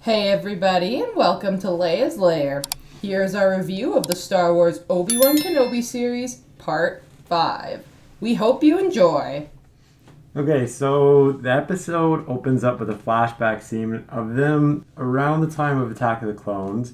Hey everybody, and welcome to Leia's Lair. Here's our review of the Star Wars Obi-Wan Kenobi series, Part 5. We hope you enjoy. Okay, so the episode opens up with a flashback scene of them around the time of Attack of the Clones.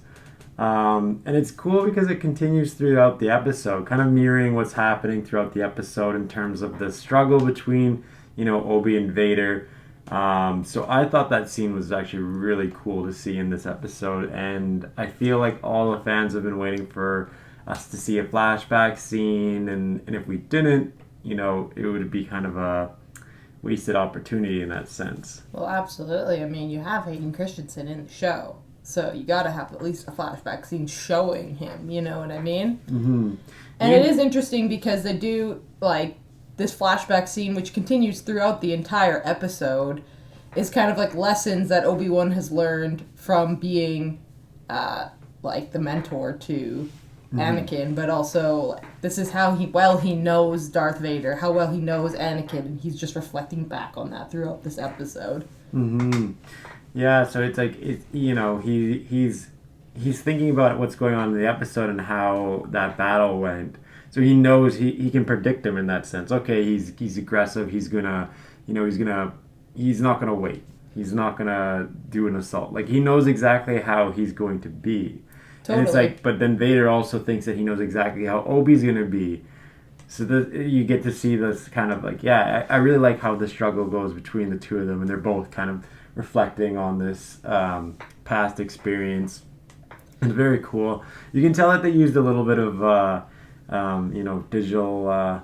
And it's cool because it continues throughout the episode, kind of mirroring what's happening throughout the episode in terms of the struggle between, Obi and Vader. So I thought that scene was actually really cool to see in this episode, and I feel like all the fans have been waiting for us to see a flashback scene, and if we didn't, it would be kind of a wasted opportunity in that sense. Well, absolutely. I mean, you have Hayden Christensen in the show, so you gotta have at least a flashback scene showing him, you know what I mean? Mm-hmm. And it is interesting because they do, this flashback scene, which continues throughout the entire episode, is kind of like lessons that Obi-Wan has learned from being, the mentor to Anakin, but also this is how he knows Darth Vader, how well he knows Anakin, and he's just reflecting back on that throughout this episode. Mm-hmm. Yeah, so it's like, he's thinking about what's going on in the episode and how that battle went. So he knows he can predict him in that sense. Okay, he's aggressive. He's not gonna wait. He's not gonna do an assault. Like, he knows exactly how he's going to be. Totally. And it's like, but then Vader also thinks that he knows exactly how Obi's gonna be. So you get to see this kind of I really like how the struggle goes between the two of them, and they're both kind of reflecting on this past experience. It's very cool. You can tell that they used a little bit of digital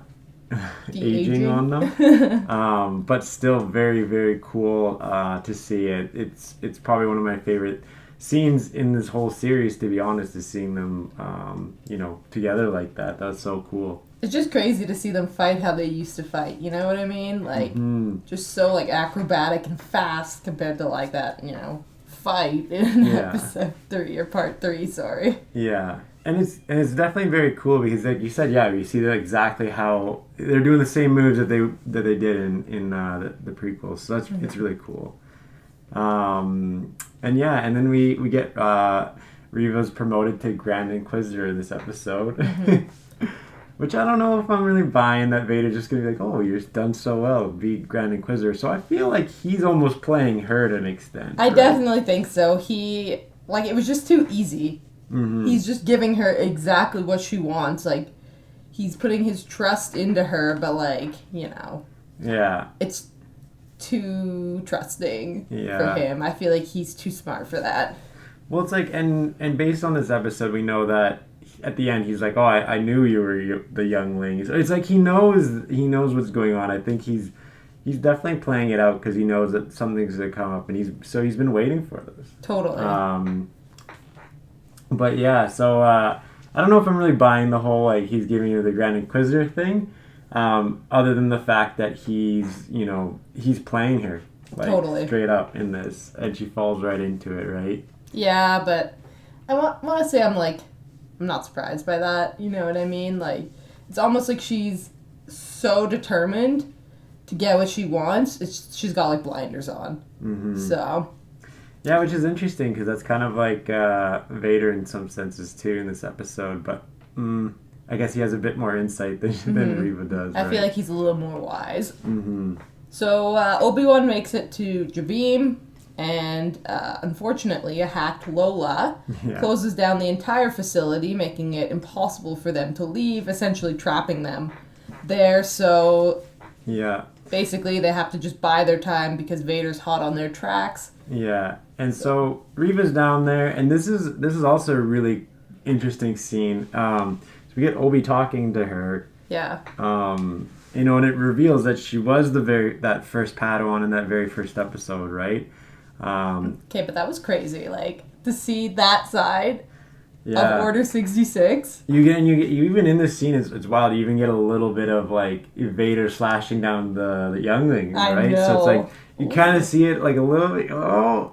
aging on them, but still very, very cool to see it. It's probably one of my favorite scenes in this whole series, to be honest, is seeing them together like that. That's so cool. It's just crazy to see them fight how they used to fight, you know what I mean? Just so acrobatic and fast compared to that, fight in episode 3 or part 3, sorry. Yeah. And it's definitely very cool because, like you said, you see exactly how they're doing the same moves that they did in the prequels. So it's really cool. And then we get Reva's promoted to Grand Inquisitor in this episode, which I don't know if I'm really buying that Vader's just gonna be like, oh, you're done so well, be Grand Inquisitor. So I feel like he's almost playing her to an extent. I definitely think so. It was just too easy. Mm-hmm. He's just giving her exactly what she wants. He's putting his trust into her, but yeah, it's too trusting for him. I feel like he's too smart for that. Well, it's and based on this episode, we know that at the end he's like, oh, I knew you were the youngling. So it's like he knows what's going on. I think he's definitely playing it out because he knows that something's gonna come up, and he's been waiting for this. Totally. But yeah, so I don't know if I'm really buying the whole he's giving you the Grand Inquisitor thing, other than the fact that he's playing her totally straight up in this, and she falls right into it, right? Yeah, but I want to say I'm not surprised by that. You know what I mean? It's almost like she's so determined to get what she wants. She's got blinders on. Mm-hmm. So. Yeah, which is interesting because that's kind of like Vader in some senses too in this episode, but I guess he has a bit more insight than Reva does. I feel like he's a little more wise. Mm-hmm. So Obi-Wan makes it to Jabeam, and unfortunately a hacked Lola closes down the entire facility, making it impossible for them to leave, essentially trapping them there. So basically they have to just buy their time because Vader's hot on their tracks. Yeah, and so Reva's down there, and this is also a really interesting scene. So we get Obi talking to her. Yeah. And it reveals that she was that first Padawan in that very first episode, right? Okay, but that was crazy. To see that side of Order 66. You even in this scene, it's wild. You even get a little bit of Vader slashing down the youngling, right? I know. So it's you kind of see it a little bit,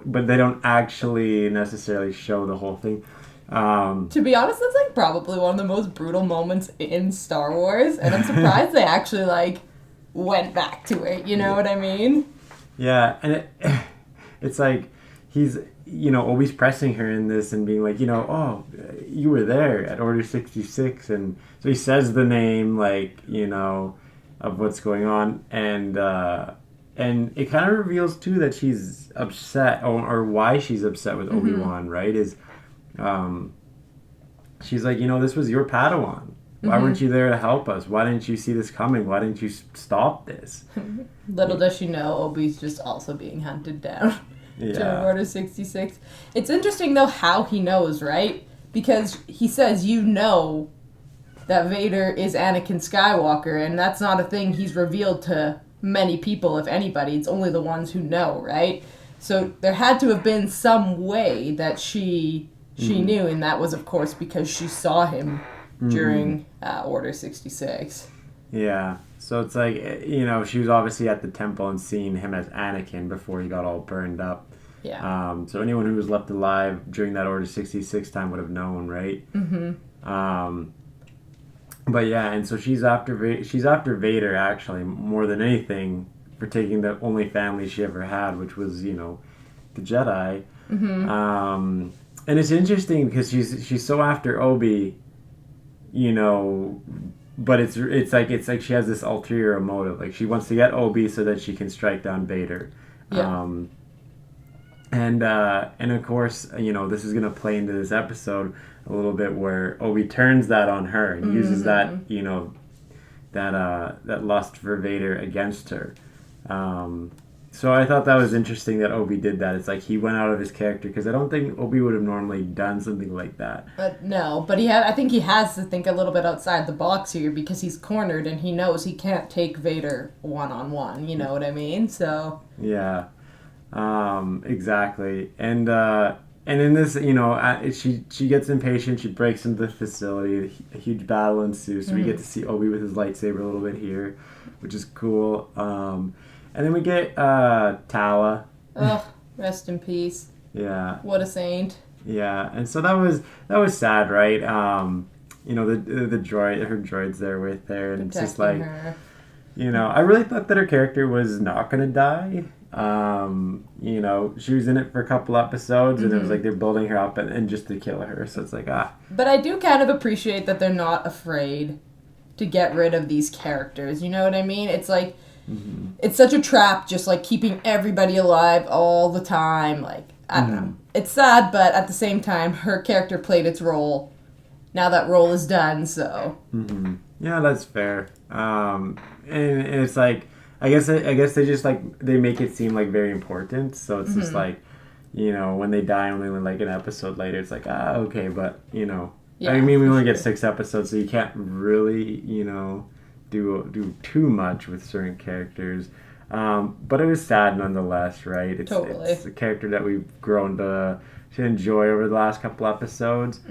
but they don't actually necessarily show the whole thing. To be honest, that's probably one of the most brutal moments in Star Wars, and I'm surprised they actually went back to it. You know what I mean? Yeah, and it's he's Obi's pressing her in this and being like, oh, you were there at Order 66. And so he says the name, like, of what's going on. And it kind of reveals, too, that she's upset, or why she's upset with Obi-Wan, right? She's like, this was your Padawan. Why weren't you there to help us? Why didn't you see this coming? Why didn't you stop this? Little does she know, Obi's just also being hunted down to Order 66. It's interesting, though, how he knows, right? Because he says, that Vader is Anakin Skywalker, and that's not a thing he's revealed to many people, if anybody. It's only the ones who know, right? So there had to have been some way that she knew, and that was, of course, because she saw him during Order 66. Yeah. So it's like, she was obviously at the temple and seeing him as Anakin before he got all burned up. Yeah. So anyone who was left alive during that Order 66 time would have known, right? But yeah, and so she's after Vader, actually, more than anything, for taking the only family she ever had, which was, the Jedi. And it's interesting because she's so after Obi, but it's like she has this ulterior motive. Like, she wants to get Obi so that she can strike down Vader. Yeah. And of course, this is gonna play into this episode a little bit, where Obi turns that on her and uses that that lust for Vader against her. So I thought that was interesting that Obi did that. It's like he went out of his character, because I don't think Obi would have normally done something like that. No, but I think he has to think a little bit outside the box here, because he's cornered and he knows he can't take Vader one-on-one. You know what I mean? So yeah, exactly. And in this, she gets impatient. She breaks into the facility. A huge battle ensues. So we get to see Obi with his lightsaber a little bit here, which is cool. And then we get Tala. Ugh, rest in peace. Yeah. What a saint. Yeah, and so that was sad, right? The droid, her droid's there with her, and Protecting it's just like, her. I really thought that her character was not gonna die. She was in it for a couple episodes, and it was like they're building her up and just to kill her. So it's like, But I do kind of appreciate that they're not afraid to get rid of these characters. You know what I mean? It's like, it's such a trap, just like keeping everybody alive all the time. Like, I don't know. It's sad, but at the same time, her character played its role. Now that role is done, so. Yeah, that's fair. And it's like, I guess they just like, they make it seem like very important. So it's just like, when they die only like an episode later, it's like, okay, but yeah, I mean, we only get 6 episodes, so you can't really, do too much with certain characters. But it was sad nonetheless, right? Totally. It's a character that we've grown to enjoy over the last couple episodes.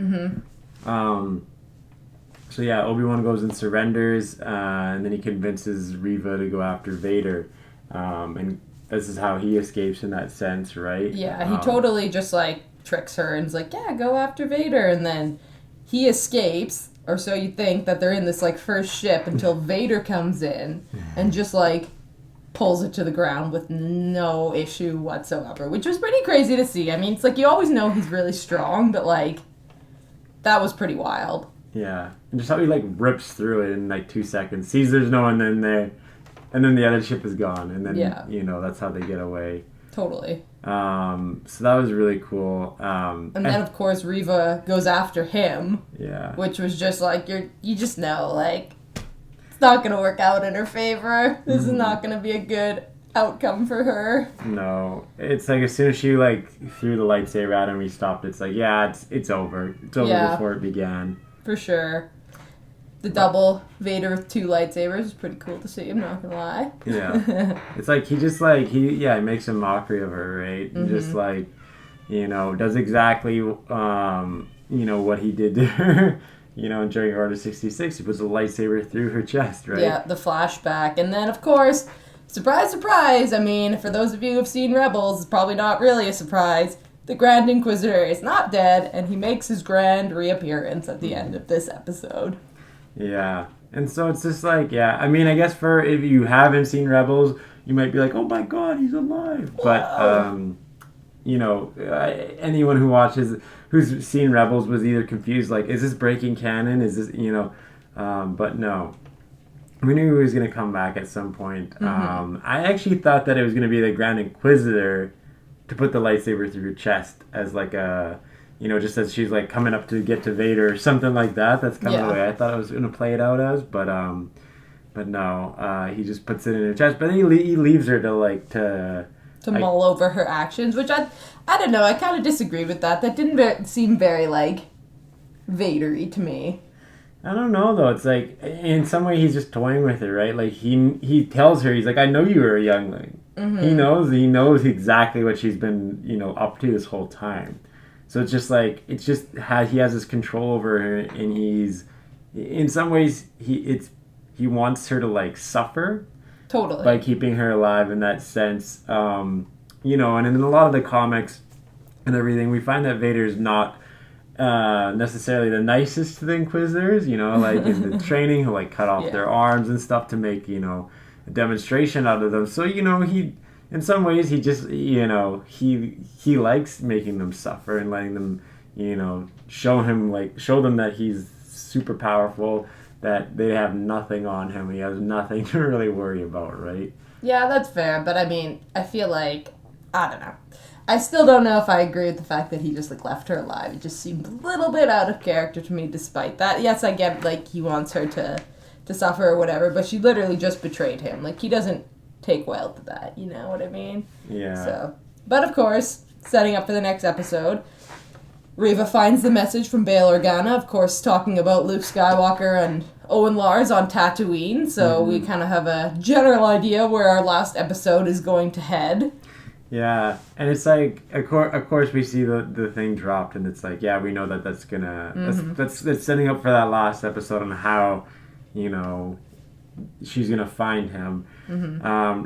So yeah, Obi-Wan goes and surrenders, and then he convinces Reva to go after Vader. And this is how he escapes in that sense, right? Yeah, he totally just like tricks her and is like, yeah, go after Vader. And then he escapes, or so you think, that they're in this like first ship until Vader comes in and just like pulls it to the ground with no issue whatsoever, which was pretty crazy to see. I mean, it's like you always know he's really strong, but like that was pretty wild. Yeah, and just how he like rips through it in like 2 seconds, sees there's no one in there, and then the other ship is gone, and then that's how they get away. Totally. So that was really cool. And then of course Reva goes after him. Yeah. Which was just like you just know, like, it's not gonna work out in her favor. This is not gonna be a good outcome for her. No, it's like as soon as she like threw the lightsaber at him, he stopped. It's like, yeah, it's over. It's over before it began. For sure. The double Vader with 2 lightsabers is pretty cool to see, I'm not gonna lie. Yeah. It's like he makes a mockery of her, right? And just like, does exactly what he did to her, during Order 66. He puts a lightsaber through her chest, right? Yeah, the flashback. And then of course, surprise, surprise, I mean, for those of you who've seen Rebels, it's probably not really a surprise. The Grand Inquisitor is not dead, and he makes his grand reappearance at the end of this episode. Yeah. And so it's just like, I mean, I guess if you haven't seen Rebels, you might be like, oh my god, he's alive. But anyone who's seen Rebels was either confused, like, is this breaking canon? Is this, but no. We knew he was going to come back at some point. I actually thought that it was going to be the Grand Inquisitor to put the lightsaber through her chest as like a, just as she's like coming up to get to Vader or something like that. That's kind of the way I thought it was going to play it out as. But no, he just puts it in her chest. But then he leaves her to mull over her actions, which I don't know. I kind of disagree with that. That didn't seem very like Vader-y to me. I don't know though. It's like in some way he's just toying with her, right? Like he tells her, he's like, I know you were a youngling. He knows exactly what she's been up to this whole time. So it's just like he has this control over her, and he's in some ways he wants her to like suffer. Totally. By keeping her alive in that sense. And in a lot of the comics and everything, we find that Vader's not necessarily the nicest to the Inquisitors. Like in the training, he'll like cut off their arms and stuff to make a demonstration out of them. So he, in some ways, he just he likes making them suffer and letting them show them that he's super powerful, that they have nothing on him. He has nothing to really worry about, right? Yeah, that's fair. But I mean, I feel like, I don't know. I still don't know if I agree with the fact that he just like left her alive. It just seemed a little bit out of character to me despite that. Yes, I get like he wants her to suffer or whatever, but she literally just betrayed him. Like he doesn't take well to that, you know what I mean? Yeah. So, but of course, setting up for the next episode, Reva finds the message from Bail Organa, of course, talking about Luke Skywalker and Owen Lars on Tatooine, so we kind of have a general idea where our last episode is going to head. Yeah, and it's like, of course we see the thing dropped, and it's like, yeah, we know that's gonna, that's setting up for that last episode on how, she's gonna find him.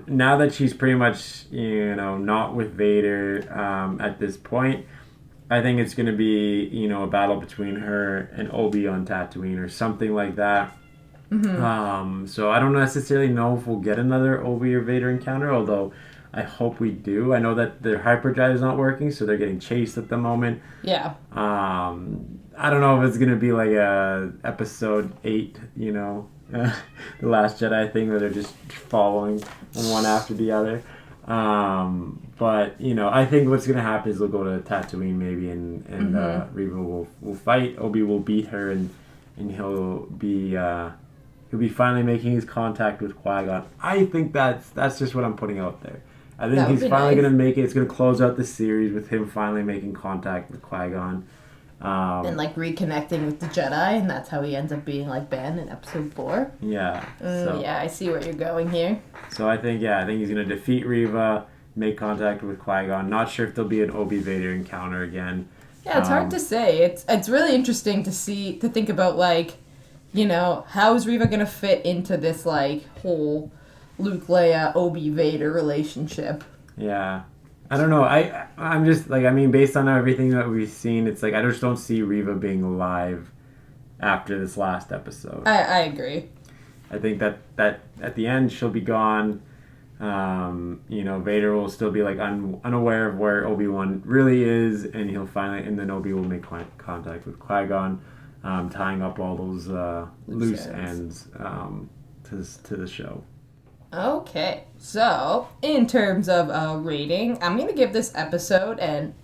Now that she's pretty much, not with Vader at this point, I think it's going to be, a battle between her and Obi on Tatooine or something like that. So I don't necessarily know if we'll get another Obi or Vader encounter, although I hope we do. I know that their hyperdrive is not working, so they're getting chased at the moment. Yeah. I don't know if it's going to be like a episode 8, the Last Jedi thing where they're just following one after the other. But I think what's gonna happen is they'll go to Tatooine maybe, and Reva will fight. Obi will beat her, and he'll be finally making his contact with Qui-Gon. I think that's just what I'm putting out there. I think he's finally gonna make it. It's gonna close out the series with him finally making contact with Qui-Gon. And like reconnecting with the Jedi, and that's how he ends up being like Ben in episode 4. Yeah. Yeah, I see where you're going here. So I think he's gonna defeat Reva, make contact with Qui-Gon. Not sure if there'll be an Obi-Vader encounter again. Yeah, it's hard to say. It's really interesting to think about like, how is Reva gonna fit into this like whole Luke, Leia, Obi-Vader relationship? Yeah. I don't know. I'm just like, based on everything that we've seen, it's like I just don't see Reva being alive after this last episode. I agree. I think that at the end she'll be gone. Vader will still be like unaware of where Obi-Wan really is, and then Obi will make contact with Qui-Gon, tying up all those loose ends to the show. Okay, so in terms of rating, I'm going to give this episode an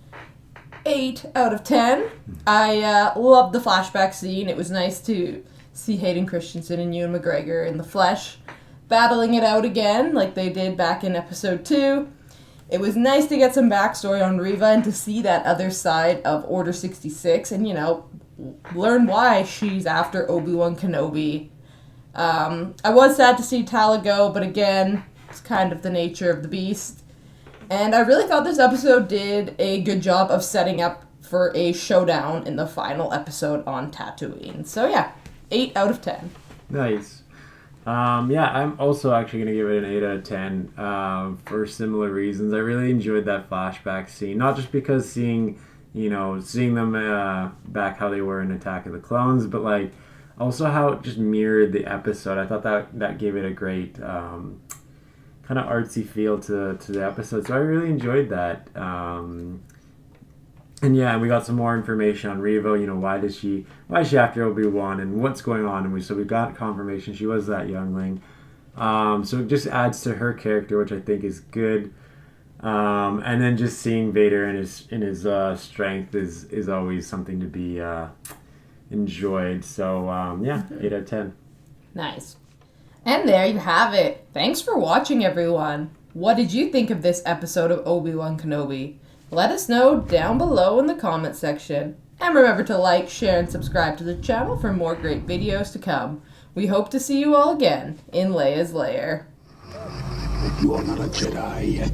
8 out of 10. I loved the flashback scene. It was nice to see Hayden Christensen and Ewan McGregor in the flesh, battling it out again like they did back in episode 2. It was nice to get some backstory on Reva and to see that other side of Order 66 and, learn why she's after Obi-Wan Kenobi. I was sad to see Tala go, but again, it's kind of the nature of the beast. And I really thought this episode did a good job of setting up for a showdown in the final episode on Tatooine. So yeah, 8 out of 10. Nice. I'm also actually going to give it an 8 out of 10 for similar reasons. I really enjoyed that flashback scene, not just because seeing them back how they were in Attack of the Clones, but like also how it just mirrored the episode. I thought that gave it a great kind kind of artsy feel to the episode. So I really enjoyed that. And yeah, we got some more information on Reva. Why is she after Obi-Wan and what's going on? And we got confirmation she was that youngling. So it just adds to her character, which I think is good. And then just seeing Vader in his strength is always something to be enjoyed. So yeah, 8 out of 10. Nice. And there you have it. Thanks for watching, everyone. What did you think of this episode of Obi-Wan Kenobi? Let us know down below in the comment section. And remember to like, share, and subscribe to the channel for more great videos to come. We hope to see you all again in Leia's Lair. You are not a Jedi yet.